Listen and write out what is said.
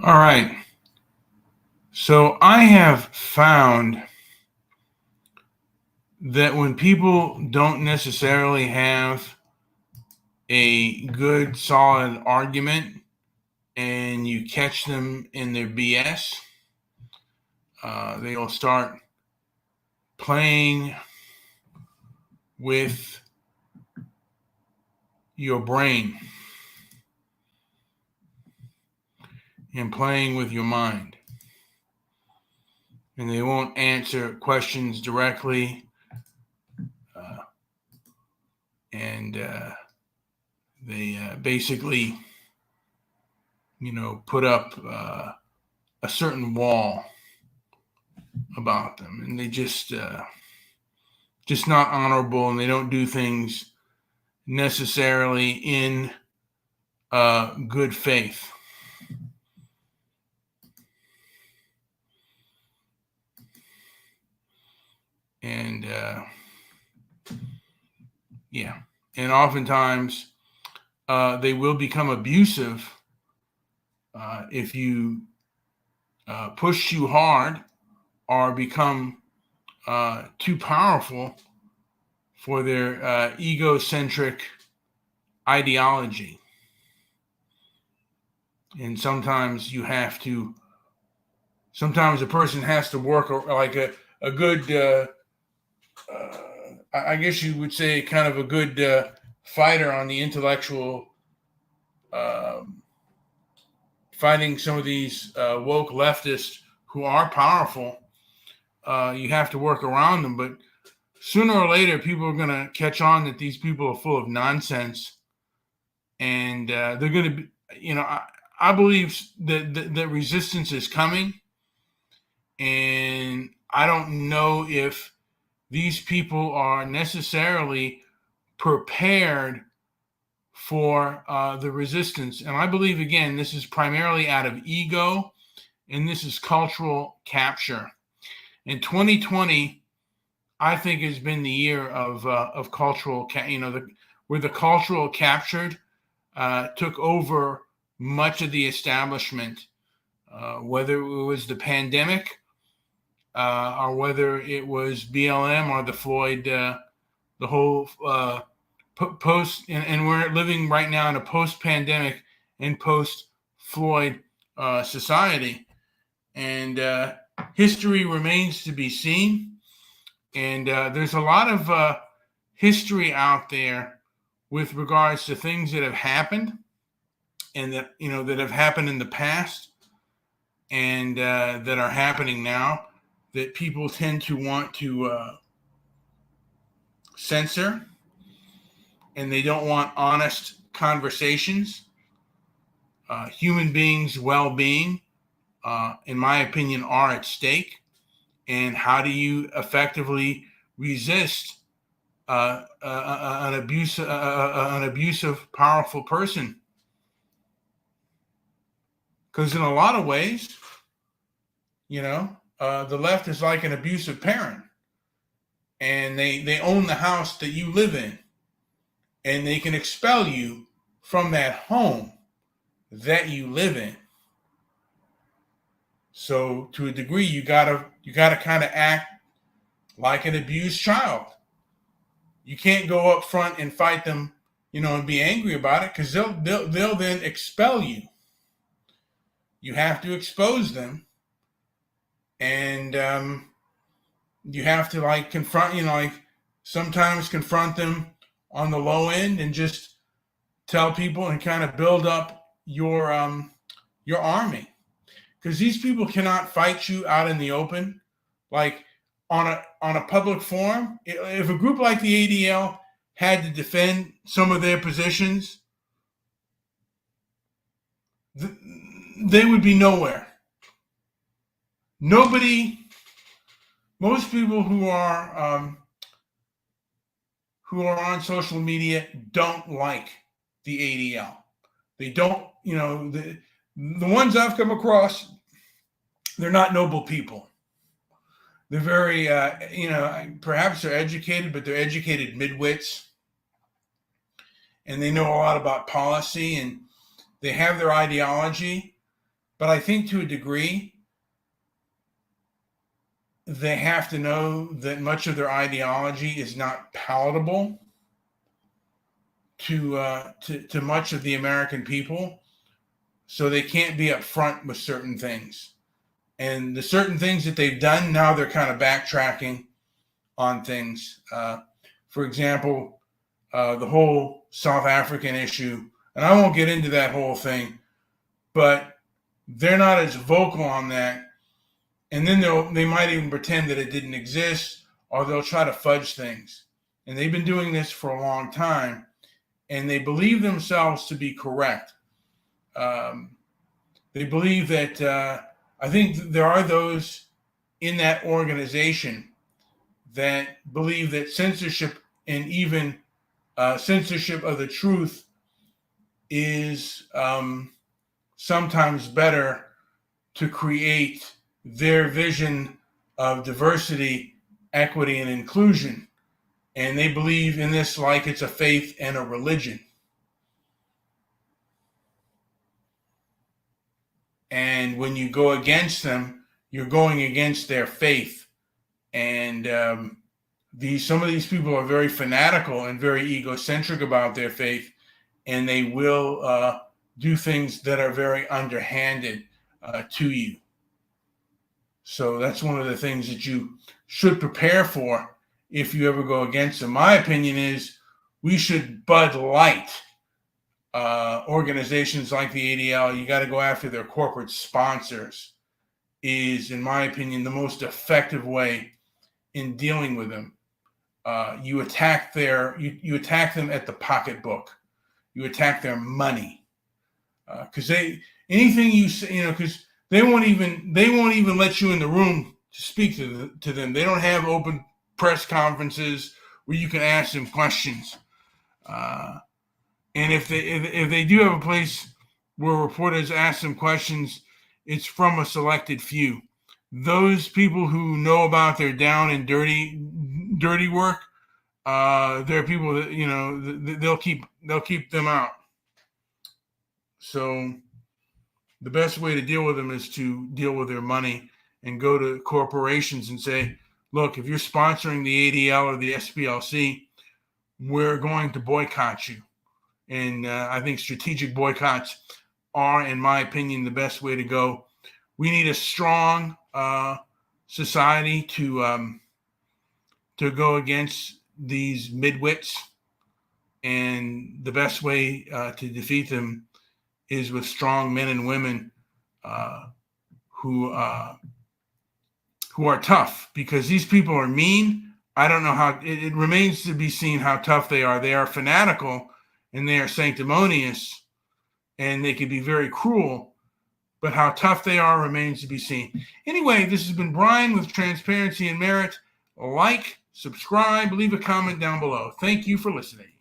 All right. So I have found that when people don't necessarily have a good, solid argument and you catch them in their BS, they'll start playing with your brain and playing with your mind. And they won't answer questions directly. And they basically, put up a certain wall about them, and they just not honorable, and they don't do things necessarily in good faith. And and oftentimes they will become abusive if you push too hard or become too powerful for their egocentric ideology. And sometimes a person has to work like a good, I guess you would say, kind of a good fighter on the intellectual, fighting some of these woke leftists who are powerful. You have to work around them, but sooner or later, people are going to catch on that these people are full of nonsense, and they're going to be, I believe that resistance is coming, and I don't know if these people are necessarily prepared for the resistance. And I believe, again, this is primarily out of ego, and this is cultural capture. In 2020, I think has been the year of cultural, where the cultural captured took over much of the establishment, whether it was the pandemic or whether it was BLM or the Floyd, the whole post, and we're living right now in a post-pandemic and post-Floyd society, and history remains to be seen. And there's a lot of history out there with regards to things that have happened and that have happened in the past and that are happening now that people tend to want to censor, and they don't want honest conversations. Human beings' well-being, in my opinion, are at stake. And how do you effectively resist an abusive, powerful person? Because in a lot of ways, the left is like an abusive parent, and they own the house that you live in, and they can expel you from that home that you live in. So to a degree, you gotta kind of act like an abused child. You can't go up front and fight them, and be angry about it, because they'll then expel you. You have to expose them, and you have to confront, sometimes confront them on the low end and just tell people and kind of build up your army. Because these people cannot fight you out in the open, like on a public forum. If a group like the ADL had to defend some of their positions, they would be nowhere. Most people who are on social media don't like the ADL. They don't, the ones I've come across, they're not noble people. They're very, perhaps they're educated, but they're educated midwits. And they know a lot about policy, and they have their ideology, But I think to a degree, they have to know that much of their ideology is not palatable to much of the American people, so they can't be upfront with certain things. And the certain things that they've done, now they're kind of backtracking on things. For example, the whole South African issue, and I won't get into that whole thing, but they're not as vocal on that. And then they might even pretend that it didn't exist, or they'll try to fudge things. And they've been doing this for a long time, and they believe themselves to be correct. They believe that, I think there are those in that organization that believe that censorship, and even censorship of the truth, is sometimes better to create their vision of diversity, equity, and inclusion. And they believe in this like it's a faith and a religion. And when you go against them, you're going against their faith. And some of these people are very fanatical and very egocentric about their faith, and they will do things that are very underhanded to you. So that's one of the things that you should prepare for if you ever go against them. My opinion is we should Bud Light organizations like the ADL. You got to go after their corporate sponsors, is, in my opinion, the most effective way in dealing with them. You attack you attack them at the pocketbook. You attack their money, because anything you say, because they won't even let you in the room to speak to them. They don't have open press conferences where you can ask them questions. And if they do have a place where reporters ask them questions, it's from a selected few. Those people who know about their down and dirty work, there are people that they'll keep them out. So the best way to deal with them is to deal with their money and go to corporations and say, look, if you're sponsoring the ADL or the SPLC, we're going to boycott you. And I think strategic boycotts are, in my opinion, the best way to go. We need a strong society to go against these midwits, and the best way to defeat them is with strong men and women who are tough, because these people are mean. I don't know how it remains to be seen how tough they are. They are fanatical and they are sanctimonious, and they can be very cruel, but how tough they are remains to be seen. Anyway, this has been Brian with Transparency and Merit. Like, subscribe, leave a comment down below. Thank you for listening.